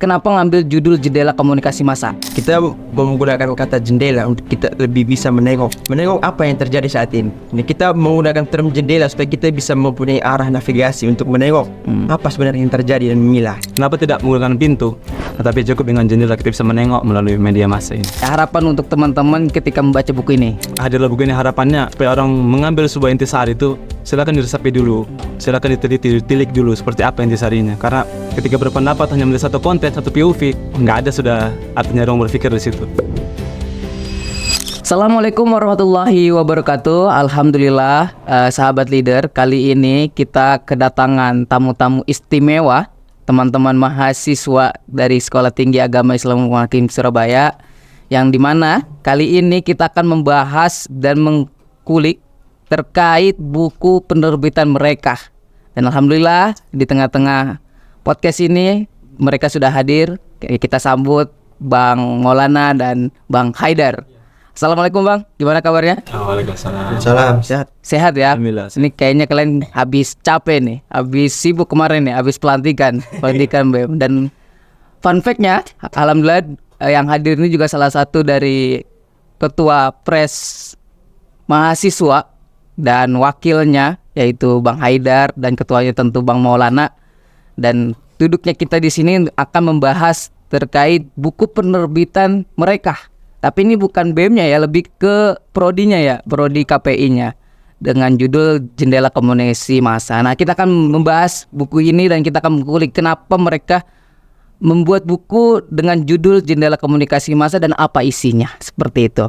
kenapa ngambil judul jendela komunikasi massa? Kita menggunakan kata jendela untuk kita lebih bisa menengok apa yang terjadi saat ini. Ini kita menggunakan term jendela supaya kita bisa mempunyai arah navigasi untuk menengok apa sebenarnya yang terjadi dan memilah. Kenapa tidak menggunakan pintu, tetapi cukup dengan jendela kita bisa menengok melalui media massa ini. Harapan untuk teman-teman ketika membaca buku ini. Hadirlah buku ini harapannya supaya orang mengambil sebuah intisari itu silakan diresapi dulu, silakan ditilik dulu seperti apa intisarinya. Karena ketika berpendapat hanya melihat satu konten, satu POV, nggak ada sudah artinya orang berpikir di situ. Assalamualaikum warahmatullahi wabarakatuh. Alhamdulillah, sahabat leader, kali ini kita kedatangan tamu-tamu istimewa, teman-teman mahasiswa dari Sekolah Tinggi Agama Islam Hakim Surabaya, yang dimana kali ini kita akan membahas dan mengkulik terkait buku penerbitan mereka. Dan alhamdulillah di tengah-tengah podcast ini mereka sudah hadir. Kita sambut Bang Maulana dan Bang Haidar. Assalamualaikum Bang, gimana kabarnya? Waalaikumsalam. Salam, sehat. Sehat ya? Alhamdulillah. Ini kayaknya kalian habis capek nih, habis sibuk kemarin nih, habis pelantikan BEM. Dan fun fact-nya, alhamdulillah yang hadir ini juga salah satu dari ketua pres mahasiswa dan wakilnya, yaitu Bang Haidar, dan ketuanya tentu Bang Maulana. Dan duduknya kita di sini akan membahas terkait buku penerbitan mereka. Tapi ini bukan BEM-nya ya, lebih ke prodinya ya, prodi KPI-nya, dengan judul Jendela Komunikasi Massa. Nah, kita akan membahas buku ini dan kita akan mengulik kenapa mereka membuat buku dengan judul Jendela Komunikasi Massa dan apa isinya, seperti itu.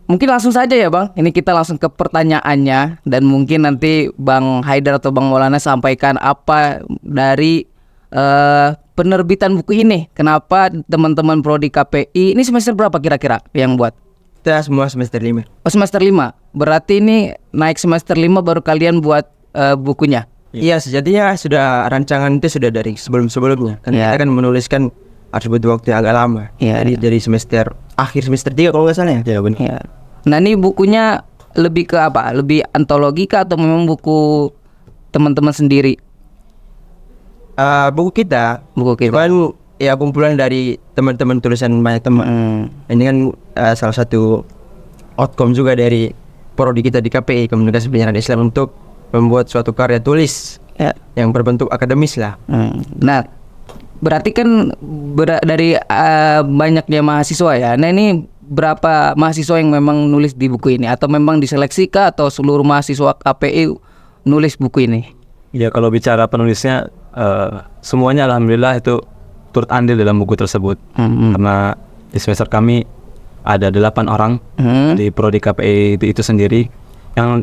Mungkin langsung saja ya Bang, ini kita langsung ke pertanyaannya. Dan mungkin nanti Bang Haidar atau Bang Maulana sampaikan apa dari penerbitan buku ini. Kenapa teman-teman prodi KPI, ini semester berapa kira-kira yang buat? Kita semua semester 5. Oh, semester 5. Berarti ini naik semester 5 baru kalian buat bukunya? Iya, sejatinya sudah rancangan itu sudah dari sebelum-sebelumnya. Kan kita kan menuliskan harus butuh waktu yang agak lama. Jadi dari semester akhir semester 3 kalau nggak salah ya. Ya benar. Ya. Nah, ini bukunya lebih ke apa? Lebih antologi kah atau memang buku teman-teman sendiri? Buku kita Buku ya kumpulan dari teman-teman tulisan banyak teman. Ini kan salah satu outcome juga dari prodi kita di KPI, Komunikasi Penyiaran Islam, untuk membuat suatu karya tulis yang berbentuk akademis lah. Nah, berarti kan dari banyaknya mahasiswa ya. Nah, ini berapa mahasiswa yang memang nulis di buku ini? Atau memang diseleksi kah atau seluruh mahasiswa KPI nulis buku ini? Ya kalau bicara penulisnya, semuanya alhamdulillah itu turut andil dalam buku tersebut. Karena di semester kami ada 8 orang di prodi KPI itu sendiri.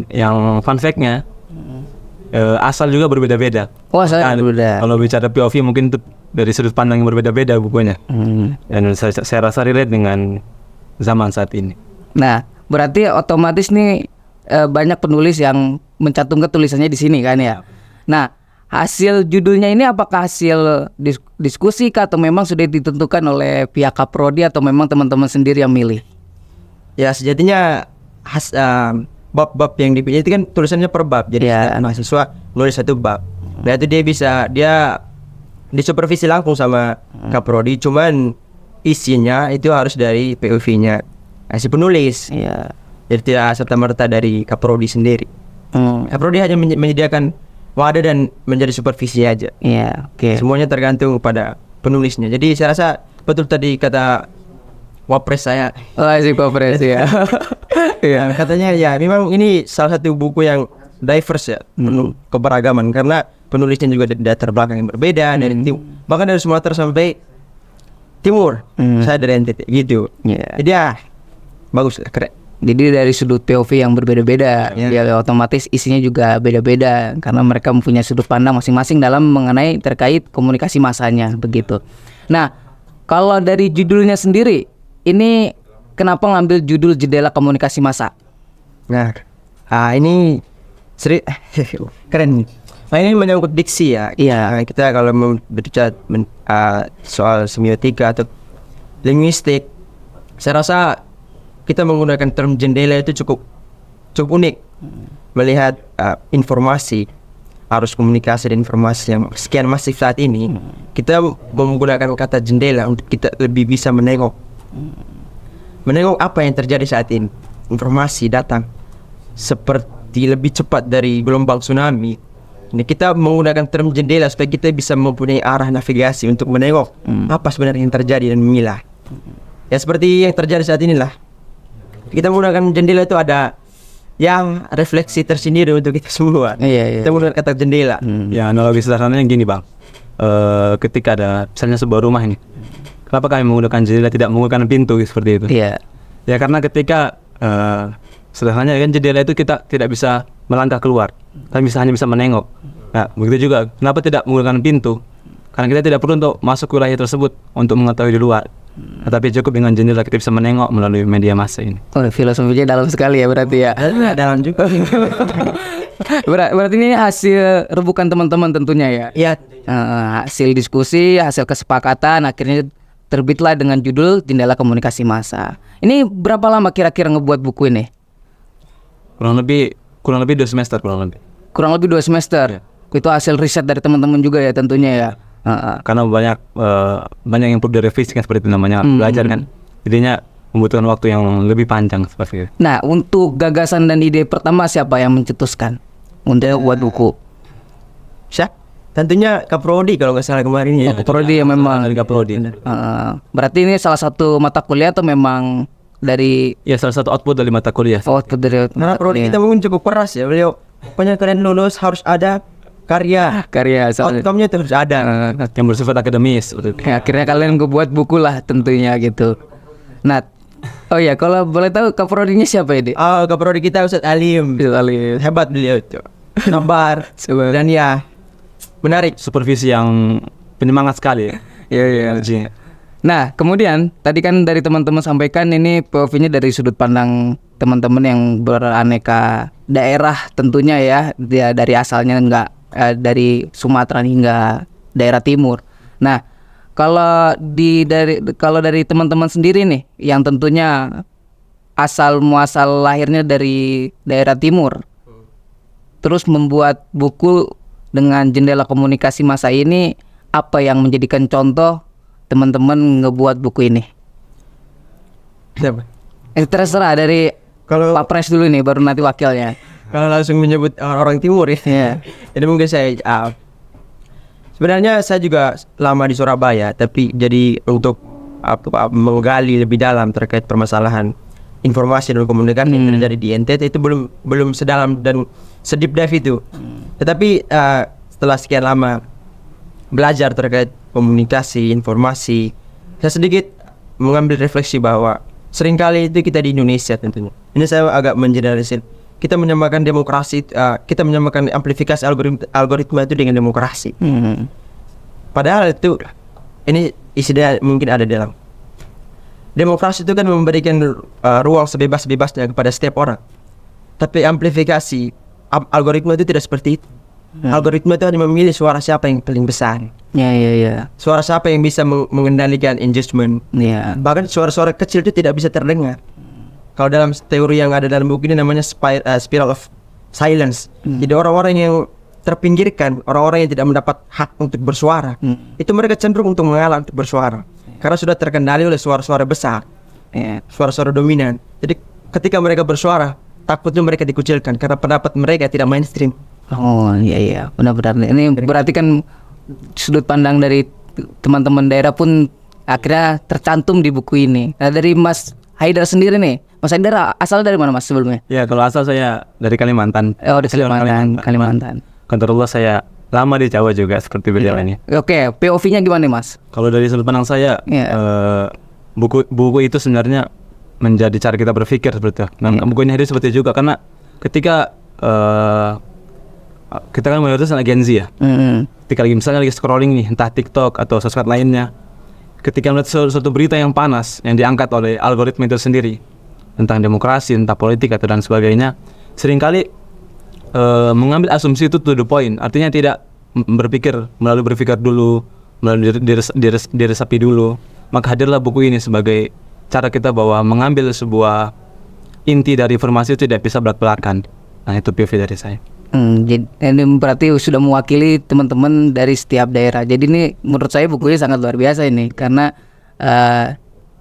Yang fun fact-nya, asal juga berbeda-beda. Oh, asalnya berbeda. Kalau bicara POV mungkin itu dari sudut pandang yang berbeda-beda bukunya. Dan saya rasa relate dengan zaman saat ini. Nah, berarti otomatis nih banyak penulis yang mencantumkan tulisannya di sini kan ya. Nah, hasil judulnya ini apakah hasil diskusi kah atau memang sudah ditentukan oleh pihak Kaprodi atau memang teman-teman sendiri yang milih? Ya sejatinya bab-bab yang dipilih itu kan tulisannya per bab. Jadi mahasiswa nulis satu bab. Nah itu dia disupervisi langsung sama Kaprodi. Cuman isinya itu harus dari POV-nya si penulis. Jadi tidak serta-merta dari Kaprodi sendiri. Kaprodi hanya menyediakan wadah dan menjadi supervisi aja. Semuanya tergantung pada penulisnya. Jadi saya rasa betul tadi kata wapres saya. Si wapres ya. Katanya ya memang ini salah satu buku yang diverse ya, penuh keberagaman karena penulisnya juga dari latar belakang yang berbeda, dari bahkan dari Sumatera sampai Timur. Saya dari NTT gitu. Jadi bagus, keren. Jadi dari sudut POV yang berbeda-beda, ya otomatis isinya juga beda-beda karena mereka mempunyai sudut pandang masing-masing dalam mengenai terkait komunikasi massanya begitu. Nah, kalau dari judulnya sendiri, ini kenapa ngambil judul Jendela Komunikasi Massa? Nah, ini keren. Nah, ini menyangkut diksi ya. Kita kalau berbicara soal semiotika atau linguistik, saya rasa kita menggunakan term jendela itu cukup unik melihat informasi arus komunikasi dan informasi yang sekian masif saat ini, kita menggunakan kata jendela untuk kita lebih bisa menengok apa yang terjadi saat ini. Informasi datang seperti lebih cepat dari gelombang tsunami. Ini kita menggunakan term jendela supaya kita bisa mempunyai arah navigasi untuk menengok apa sebenarnya yang terjadi dan memilah. Ya seperti yang terjadi saat inilah. Kita menggunakan jendela itu ada yang refleksi tersendiri untuk kita semua. Iya. Kita menggunakan kata jendela. Ya analogi sederhananya gini bang, ketika ada misalnya sebuah rumah ini, kenapa kami menggunakan jendela tidak menggunakan pintu seperti itu? Iya. Ya karena ketika sederhananya kan jendela itu kita tidak bisa melangkah keluar, kami hanya bisa menengok. Nah begitu juga kenapa tidak menggunakan pintu? Karena kita tidak perlu untuk masuk ke wilayah tersebut untuk mengetahui di luar. Tapi cukup dengan jendela kita bisa menengok melalui media massa ini. Oh, filosofinya dalam sekali ya berarti ya. Dalam juga. Berarti ini hasil rebukan teman-teman tentunya ya. Ya, Hasil diskusi, hasil kesepakatan, akhirnya terbitlah dengan judul Jendela Komunikasi Massa. Ini berapa lama kira-kira ngebuat buku ini? Kurang lebih 2 semester kurang lebih. Kurang lebih 2 semester. Itu hasil riset dari teman-teman juga ya tentunya ya. Karena banyak yang perlu direvisi kan seperti itu namanya belajar kan. Jadinya membutuhkan waktu yang lebih panjang seperti itu. Nah, untuk gagasan dan ide pertama siapa yang mencetuskan untuk buat buku? siap. Tentunya Kaprodi kalau nggak salah kemarin ya. Kaprodi ya memang. Dari Kaprodi. Berarti ini salah satu mata kuliah atau memang dari Ya salah satu output dari mata kuliah. output dari Karena Prodi kita mungkin cukup keras ya beliau. Pokoknya kalian lulus harus ada karya. soalnya. Outcome-nya itu harus ada. Yang bersifat akademis. Ya, akhirnya kalian ngebuat buku lah tentunya gitu. Nah, oh ya kalau boleh tahu Kaprodinya siapa ini? Kaprodi kita Ustadz Alim. Hebat beliau itu. Sabar. Dan ya menarik. Supervisi yang penyemangat sekali. Iya. Nah, kemudian tadi kan dari teman-teman sampaikan ini POV-nya dari sudut pandang teman-teman yang beraneka daerah tentunya ya. Dia dari asalnya enggak dari Sumatera hingga daerah timur. Nah, kalau dari teman-teman sendiri nih yang tentunya asal muasal lahirnya dari daerah timur. Terus membuat buku dengan Jendela Komunikasi Massa ini, apa yang menjadikan contoh teman-teman ngebuat buku ini? Siapa? Terserah dari Kalau Pak Pres dulu nih, baru nanti wakilnya. kalau langsung menyebut orang timur ya. Iya. Jadi mungkin saya sebenarnya saya juga lama di Surabaya, tapi jadi untuk menggali lebih dalam terkait permasalahan informasi dan komunikasi yang terjadi di NTT itu belum sedalam dan sedip dive itu. Tetapi setelah sekian lama belajar terkait komunikasi, informasi, saya sedikit mengambil refleksi bahwa seringkali itu kita di Indonesia tentunya. Ini saya agak mengeneralisir. Kita menyamakan demokrasi, kita menyamakan amplifikasi algoritma itu dengan demokrasi. Padahal itu ini istilah mungkin ada dalam demokrasi itu kan memberikan ruang sebebas-bebasnya kepada setiap orang. Tapi amplifikasi algoritma itu tidak seperti itu. Algoritma itu hanya memilih suara siapa yang paling besar. Ya. Suara siapa yang bisa mengendalikan engagement. Ya. Bahkan suara-suara kecil itu tidak bisa terdengar. Kalau dalam teori yang ada dalam buku ini namanya spiral of silence. Jadi orang-orang yang terpinggirkan, orang-orang yang tidak mendapat hak untuk bersuara, itu mereka cenderung untuk mengalah untuk bersuara. Karena sudah terkendali oleh suara-suara besar, suara-suara dominan. Jadi ketika mereka bersuara, takutnya mereka dikucilkan karena pendapat mereka tidak mainstream. Oh iya, benar-benar. Ini berarti kan sudut pandang dari teman-teman daerah pun akhirnya tercantum di buku ini. Nah, dari Mas Haidar sendiri nih, Mas Haidar asal dari mana Mas sebelumnya? Ya kalau asal saya dari Kalimantan. Oh dari Kalimantan. Kantorullah saya lama di Jawa juga seperti beliau ini. Oke, POV-nya gimana nih Mas? Kalau dari sudut pandang saya, buku itu sebenarnya menjadi cara kita berpikir seperti itu. Nah, buku ini hadir seperti itu juga karena ketika kita kan mayoritas anak Gen Z ya. Ketika misalnya lagi scrolling nih, entah TikTok atau sosmed lainnya, ketika melihat suatu berita yang panas yang diangkat oleh algoritma itu sendiri tentang demokrasi, tentang politik atau dan sebagainya, seringkali mengambil asumsi itu to the point. Artinya tidak berpikir dulu, melalui diresapi dulu. Maka hadirlah buku ini sebagai cara kita bahwa mengambil sebuah inti dari informasi itu tidak bisa belak-belakan. Nah itu POV dari saya. Jadi ini berarti sudah mewakili teman-teman dari setiap daerah. Jadi ini menurut saya bukunya sangat luar biasa ini karena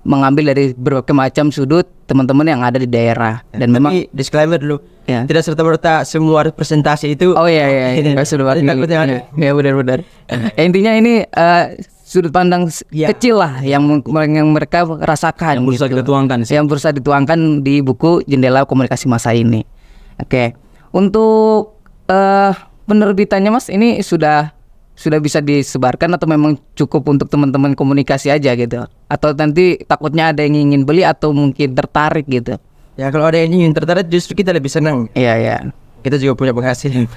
mengambil dari berbagai macam sudut teman-teman yang ada di daerah. Dan Tapi memang disclaimer dulu, ya. tidak serta-merta semua representasi itu. Oh iya sudah wakili. Takutnya Ya benar-benar. Intinya ini sudut pandang Ya. kecil lah yang mereka rasakan. Yang berusaha kita tuangkan sih. Yang berusaha dituangkan di buku Jendela Komunikasi Masa ini. Oke, untuk penerbitannya Mas ini sudah bisa disebarkan atau memang cukup untuk teman-teman komunikasi aja gitu? Atau nanti takutnya ada yang ingin beli atau mungkin tertarik gitu? Ya kalau ada yang ingin tertarik justru kita lebih senang. Iya. Kita juga punya penghasilan.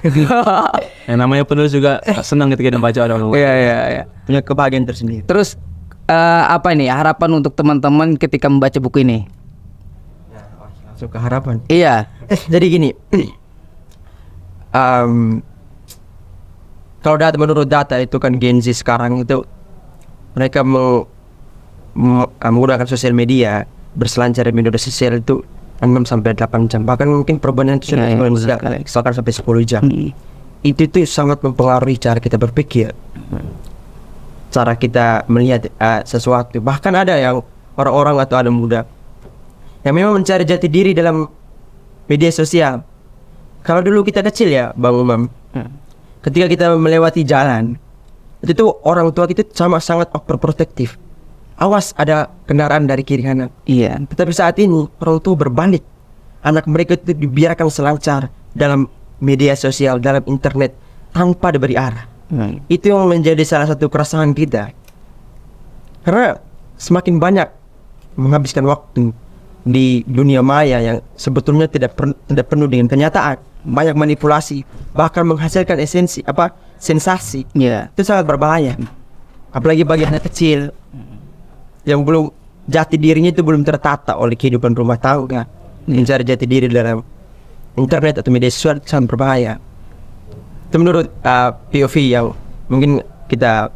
Yang namanya penulis juga senang ketika membaca orang. Iya. Punya kebahagiaan tersendiri. Terus apa nih harapan untuk teman-teman ketika membaca buku ini? Langsung ke harapan. Iya. Jadi gini. Kalau menurut data itu kan Gen Z sekarang itu mereka menggunakan sosial media, berselancar di media sosial itu 6 sampai 8 jam. Bahkan mungkin perbandingan itu sudah misalkan sampai 10 jam. Itu tuh sangat mempengaruhi cara kita berpikir, cara kita melihat sesuatu. Bahkan ada yang orang-orang atau ada muda yang memang mencari jati diri dalam media sosial. Kalau dulu kita kecil ya Bang Umam, ketika kita melewati jalan, itu tuh orang tua kita sangat overprotective. Awas ada kendaraan dari kiri kanan. Iya. Tetapi saat ini orang tua berbalik. Anak mereka itu dibiarkan selancar dalam media sosial, dalam internet tanpa diberi arah. Itu yang menjadi salah satu keresahan kita. Karena semakin banyak menghabiskan waktu di dunia maya yang sebetulnya tidak penuh dengan kenyataan, banyak manipulasi, bahkan menghasilkan sensasi. Iya. Itu sangat berbahaya. Apalagi bagi anak kecil yang belum jati dirinya itu belum tertata oleh kehidupan rumah tangga, mencari jati diri dalam internet atau media sosial sangat berbahaya. Itu menurut POV yang mungkin kita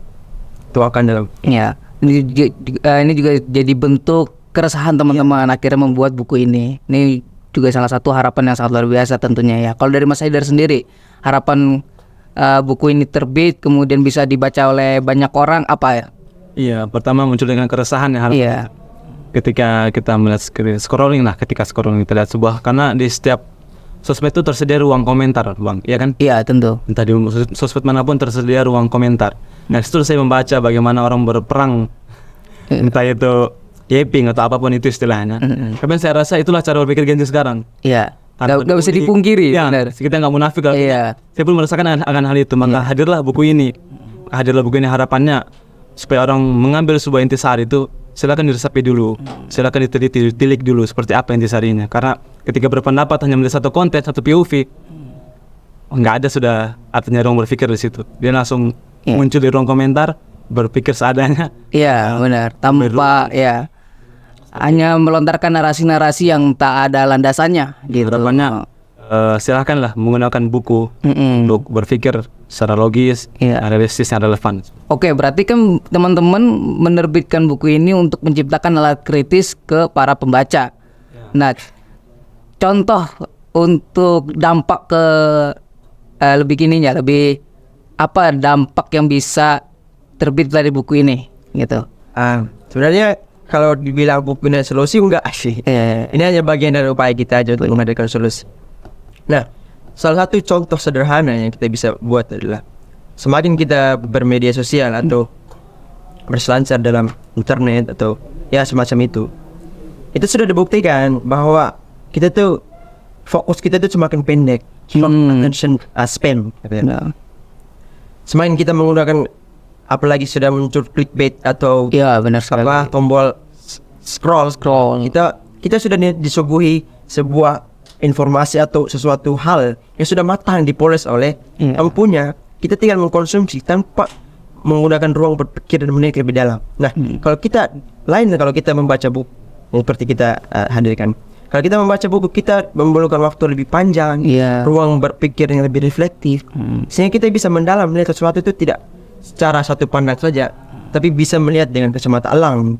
tuakan dalam. Ya, ini juga jadi bentuk keresahan teman-teman akhirnya membuat buku ini. Ini juga salah satu harapan yang sangat luar biasa tentunya ya. Kalau dari Mas Haidar sendiri, harapan buku ini terbit kemudian bisa dibaca oleh banyak orang apa ya? Iya, pertama muncul dengan keresahan ya. Iya. Ketika kita melihat scrolling kita lihat sebuah, karena di setiap sosmed itu tersedia ruang komentar, Bang, iya kan? Iya, tentu. Entah di sosmed manapun tersedia ruang komentar. Nah, itu saya membaca bagaimana orang berperang, entah itu yaping atau apapun itu istilahnya. Tapi saya rasa itulah cara berpikir Gen Z sekarang. Iya. Gak bisa dipungkiri. Ya, Benar. kita nggak munafik. Iya. Saya pun merasakan akan hal itu. Maka hadirlah buku ini. Harapannya supaya orang mengambil sebuah intisari itu silakan diresapi dulu, silakan ditilik dulu seperti apa intisarinya. Karena ketika berpendapat hanya melihat satu konten, satu POV, nggak ada sudah artinya ruang berpikir di situ. Dia langsung muncul di ruang komentar, berpikir seadanya. Iya, benar. Tanpa ya hanya melontarkan narasi-narasi yang tak ada landasannya gitu. Harapannya silakanlah menggunakan buku untuk berpikir secara logis, realistis, dan relevan. Oke, berarti kan teman-teman menerbitkan buku ini untuk menciptakan alat kritis ke para pembaca. Nah, contoh untuk dampak ke lebih apa dampak yang bisa terbit dari buku ini gitu. Sebenarnya kalau dibilang buku ini solusi enggak sih. Ini hanya bagian dari upaya kita aja untuk menghadirkan solusi. Nah, salah satu contoh sederhana yang kita bisa buat adalah semakin kita bermedia sosial atau berselancar dalam internet atau ya semacam itu sudah dibuktikan bahwa kita tuh fokus kita tuh semakin pendek, short attention span. Semakin kita menggunakan, apalagi sudah muncul clickbait atau benar sekali. Tombol scroll. Kita sudah disuguhi sebuah informasi atau sesuatu hal yang sudah matang dipoles oleh empunya. Kita tinggal mengkonsumsi tanpa menggunakan ruang berpikir dan menikmati lebih dalam. Nah, kalau kita membaca buku seperti kita hadirkan. Kalau kita membaca buku, kita memerlukan waktu lebih panjang, ruang berpikir yang lebih reflektif, sehingga kita bisa mendalam melihat sesuatu itu tidak secara satu pandang saja, tapi bisa melihat dengan kacamata alam,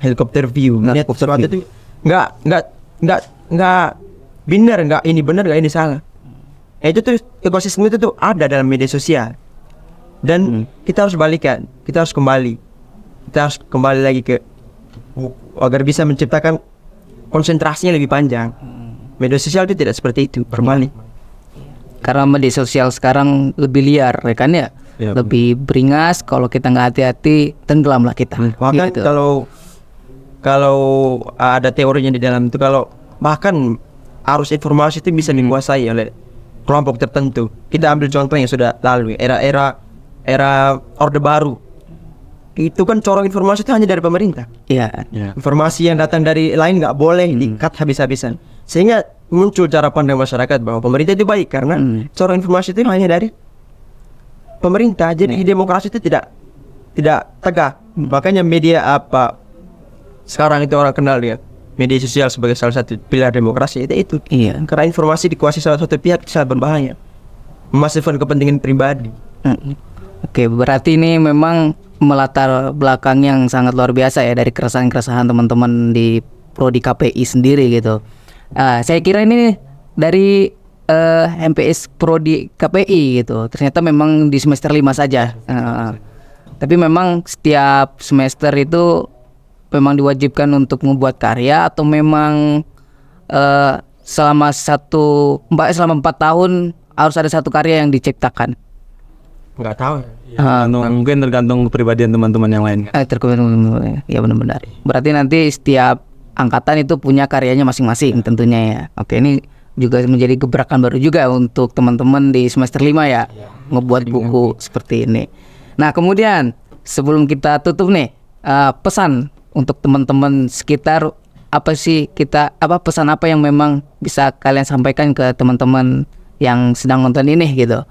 helikopter view, melihat sesuatu itu nggak benar, nggak ini benar, nggak ini salah. Itu tuh ekosistem itu tuh ada dalam media sosial. Dan kita harus balikan, kita harus kembali lagi ke buku agar bisa menciptakan konsentrasinya lebih panjang. Media sosial itu tidak seperti itu, berbalik. Karena media sosial sekarang lebih liar, ya kan ya? Ya, Lebih beringas. Kalau kita nggak hati-hati, tenggelam lah kita. Bahkan Gitu. kalau ada teorinya di dalam itu, kalau bahkan arus informasi itu bisa dikuasai oleh kelompok tertentu. Kita ambil contoh yang sudah lalu, era Orde Baru. Itu kan corong informasi itu hanya dari pemerintah. Iya. Ya. Informasi yang datang dari lain nggak boleh di-cut habis-habisan. Sehingga muncul cara pandang masyarakat bahwa pemerintah itu baik karena corong informasi itu hanya dari pemerintah. Jadi demokrasi itu tidak tegak. Makanya media apa sekarang itu orang kenal dia media sosial sebagai salah satu pilar demokrasi itu. Iya. Karena informasi dikuasai salah satu pihak sangat berbahaya, memasifkan kepentingan pribadi. Oke, berarti ini memang melatar belakang yang sangat luar biasa ya dari keresahan-keresahan teman-teman di Prodi KPI sendiri gitu. Saya kira ini dari MPS Prodi KPI gitu. Ternyata memang di semester 5 saja. Tapi memang setiap semester itu memang diwajibkan untuk membuat karya atau memang selama 4 tahun harus ada satu karya yang diciptakan. Nggak tahu. Mungkin tergantung kepribadian teman-teman yang lain. Ya benar-benar. Berarti nanti setiap angkatan itu punya karyanya masing-masing tentunya ya. Oke, ini juga menjadi gebrakan baru juga untuk teman-teman di semester 5 ya, ngebuat buku seperti ini. Nah, kemudian sebelum kita tutup nih, pesan untuk teman-teman sekitar, pesan apa yang memang bisa kalian sampaikan ke teman-teman yang sedang nonton ini gitu,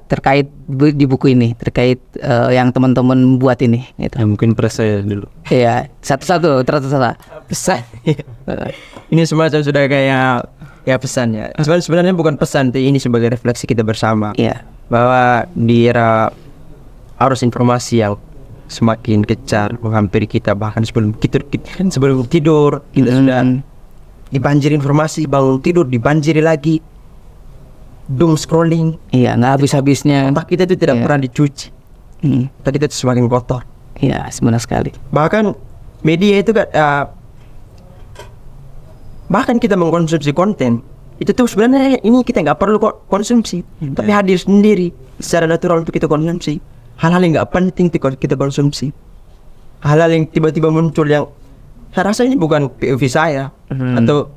terkait di buku ini, terkait yang teman-teman buat ini gitu. Ya, mungkin press saya dulu. Iya, satu-satu terserah. Pesan. Ini semacam sudah kayak ya pesan ya. Sebenarnya bukan pesan, ini sebagai refleksi kita bersama. Iya. Bahwa di era arus informasi yang semakin kejar menghampiri kita, bahkan sebelum tidur kita sudah dibanjiri informasi, bangun tidur dibanjiri lagi, doom scrolling. Iya, nggak habis-habisnya. Otak kita itu tidak pernah dicuci. Otak kita itu semakin kotor. Iya, benar sekali. Bahkan media itu kan bahkan kita mengkonsumsi konten itu tuh sebenarnya ini kita nggak perlu konsumsi, tapi hadir sendiri secara natural untuk kita konsumsi. Hal-hal yang nggak penting kita konsumsi, hal-hal yang tiba-tiba muncul yang saya rasa ini bukan POV saya atau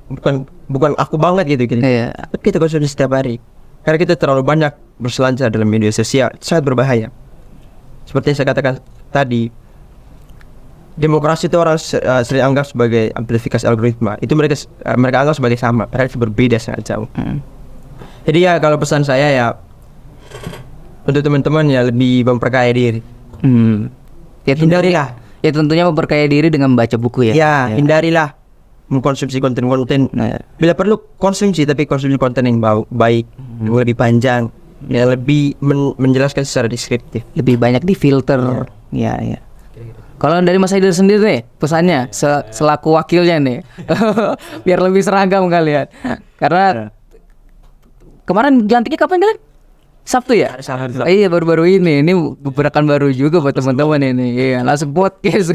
bukan aku banget gitu. Iya. Tapi kita konsumsi setiap hari karena kita terlalu banyak berselancar dalam media sosial, sangat berbahaya. Seperti yang saya katakan tadi, demokrasi itu orang sering anggap sebagai amplifikasi algoritma. Itu mereka anggap sebagai sama, padahal itu berbeda sangat jauh. Jadi ya kalau pesan saya ya untuk teman-teman ya lebih memperkaya diri. Ya, Hindarilah. Ya tentunya memperkaya diri dengan membaca buku ya. Ya, hindarilah mengkonsumsi konten-konten. Bila perlu konsumsi, tapi konsumsi konten yang baik, yang lebih panjang, yang lebih menjelaskan secara deskriptif. Lebih banyak difilter. Ya. Kalau dari Mas Haider sendiri nih, pesannya selaku wakilnya nih, biar lebih seragam kalian. Karena kemarin dilantiknya kapan kalian? Sabtu ya? Sabtu. Iya, baru-baru ini gebrakan baru juga buat teman-teman ini. Iya, langsung podcast.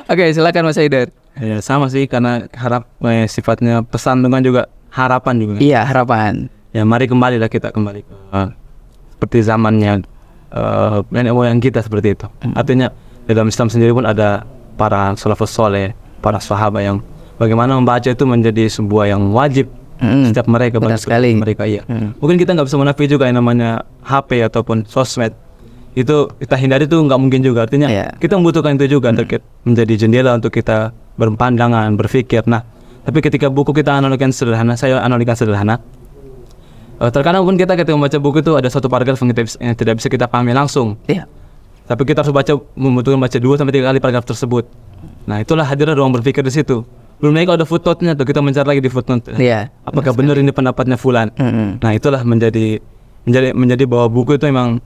Oke, silakan Mas Haider. Ya sama sih, karena sifatnya pesan dengan juga harapan juga. Iya, harapan. Ya mari kembalilah kita kembali ke seperti zamannya nenek moyang kita seperti itu. Artinya dalam Islam sendiri pun ada para salafus soleh, para sahabat yang bagaimana membaca itu menjadi sebuah yang wajib setiap mereka. Benar sekali. Mereka iya. Mungkin kita nggak bisa menafi juga yang namanya HP ataupun sosmed itu kita hindari, itu nggak mungkin juga. Artinya kita membutuhkan itu juga untuk menjadi jendela untuk kita berpandangan, berpikir. Nah, tapi ketika buku kita analogikan sederhana, saya analogikan sederhana. Terkadang pun kita ketika membaca buku itu ada satu paragraf yang tidak bisa kita pahami langsung. Iya. Tapi kita harus membutuhkan baca 2-3 kali paragraf tersebut. Nah, itulah hadirnya ruang berpikir di situ. Belum lagi kalau ada footnote-nya tuh, kita mencari lagi di footnote. Iya. Apakah benar ini pendapatnya fulan? Nah, itulah menjadi bahwa buku itu memang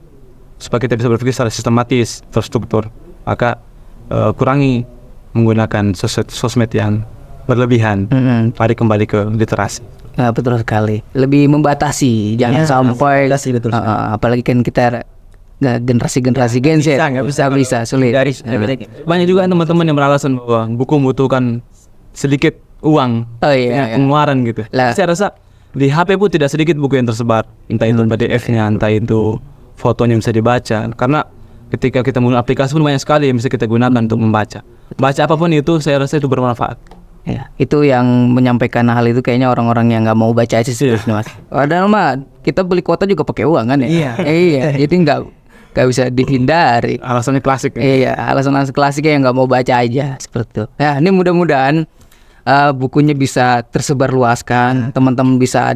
supaya kita bisa berpikir secara sistematis, terstruktur. Maka kurangi menggunakan sosmed yang berlebihan. Mari kembali ke literasi. Nah, betul sekali. Lebih membatasi, jangan sampai betul. apalagi kan kita generasi Gen Z bisa sulit. Banyak juga teman-teman yang beralasan bahwa buku membutuhkan sedikit uang, pengeluaran gitu. Saya rasa di HP pun tidak sedikit buku yang tersebar, entah itu PDF-nya, entah itu fotonya bisa dibaca. Karena ketika kita menggunakan aplikasi pun banyak sekali yang bisa kita gunakan untuk membaca. Baca apapun itu, saya rasa itu bermanfaat. Ya, itu yang menyampaikan hal itu kayaknya orang-orang yang nggak mau baca aja sih, Mas. Padahal mah kita beli kuota juga pakai uang kan ya. Iya. Jadi nggak bisa dihindari. Alasannya klasik. Iya, alasan klasiknya yang nggak mau baca aja seperti itu. Ya, ini mudah-mudahan bukunya bisa tersebar luaskan, teman-teman bisa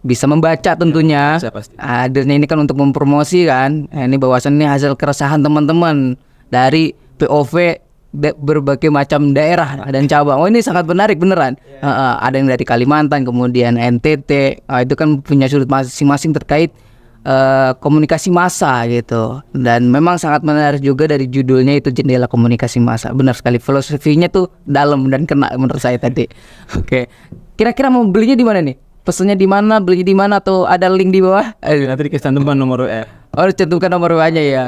bisa membaca tentunya. Hadirnya ini kan untuk mempromosi kan. Ini bahwasan ini hasil keresahan teman-teman dari POV berbagai macam daerah dan cabang. Oh, ini sangat menarik beneran. Ada yang dari Kalimantan, kemudian NTT. Itu kan punya sudut masing-masing terkait komunikasi massa gitu. Dan memang sangat menarik juga dari judulnya itu jendela komunikasi massa. Benar sekali, filosofinya tuh dalam dan kena menurut saya tadi. Oke. Kira-kira mau belinya di mana nih? Pesannya di mana, belinya di mana, atau ada link di bawah? Nanti dicantumkan nomor WA. Oh, cantumkan nomor WA-nya ya.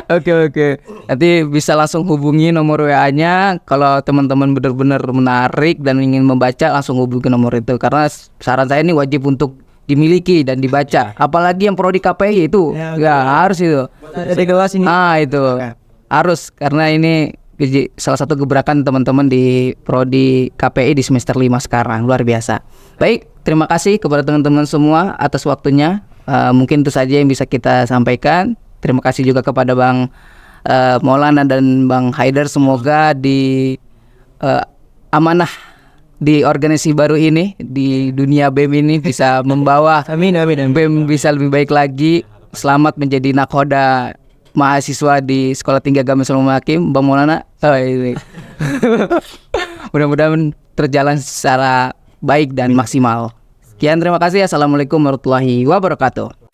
Oke. Nanti bisa langsung hubungi nomor WA-nya. Kalau teman-teman benar-benar menarik dan ingin membaca, langsung hubungi nomor itu. Karena saran saya ini wajib untuk dimiliki dan dibaca. Apalagi yang prodi KPI itu, harus itu. Itu harus, karena ini salah satu gebrakan teman-teman di prodi KPI di semester 5 sekarang. Luar biasa. Baik, terima kasih kepada teman-teman semua atas waktunya. Mungkin itu saja yang bisa kita sampaikan. Terima kasih juga kepada Bang Maulana dan Bang Haidar. Semoga di amanah di organisasi baru ini, di dunia BEM ini bisa membawa BEM bisa lebih baik lagi. Selamat menjadi nakhoda mahasiswa di Sekolah Tinggi Agama Islam Hakim, Bang Maulana. Mudah-mudahan terjalan secara baik dan maksimal. Sekian, terima kasih. Assalamualaikum warahmatullahi wabarakatuh.